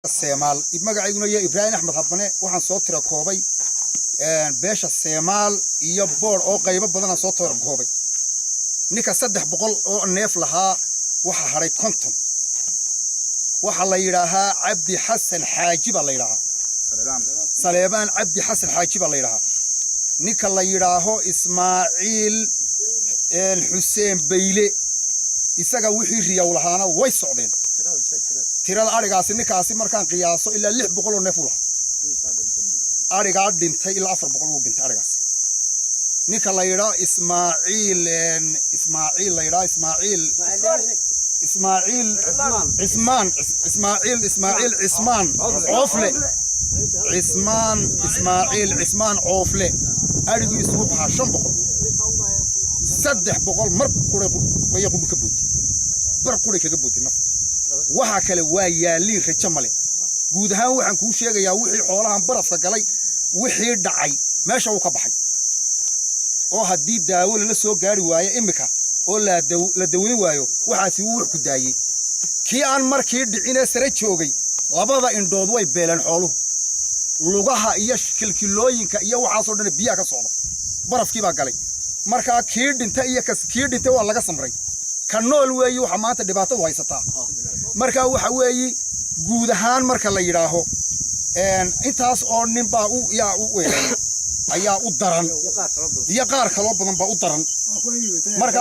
السيمال magacaygu yahay Ibrahim Axmed Habane waxaan soo tira koobay beesha Seemaal iyo boor oo qaybo badan soo tira koobay ninka 300 oo neef lahaa waxa haray konton waxa la yiraahaa Abdi Xasan Xaaji baa la yiraahaa Saleebaan Abdi Xasan Xaaji baa la yiraahaa ninka la yiraaho Ismaaciil Xuseen Beyle isaga wixii riyow lahaana way socdeen tirada arigaasi ninkaasi markaan qiyaaso ilaa 600 oo neef u lahaa ariga dhintay ilaa 400 oo dhintay arigaasi ninka la yiraahdo Ismaaciil Cismaan Coofle arigiisu wuxuu ahaa 300 mar qura ka buuti bar qura kaga buuti nafta waxa kale waa yaaliin rajo male guud ahaan waxaan ku sheegayaa wixii xoolahan barafka galay wixii dhacay meesha uu ka baxay oo hadii daawo la soo gaari waayo imika oo la daweyn waayo waxaasi uu ku daayay kii aan markii dhicina sare joogay labada indhood way beelan xooluhu lugaha iyo kilkilooyinka iyo waxa soo dhan biyaha ka socda barafkii baa galay marka kii dhintay iyo kii dhintay waa laga samray ka nool weeyo waxa maanta dhibaato haysataa marka waxa weeyi guud ahaan marka la yiraaho intaas oo nin baa u weeray ayaa u daran iyo qaar kale badan baa u daran marka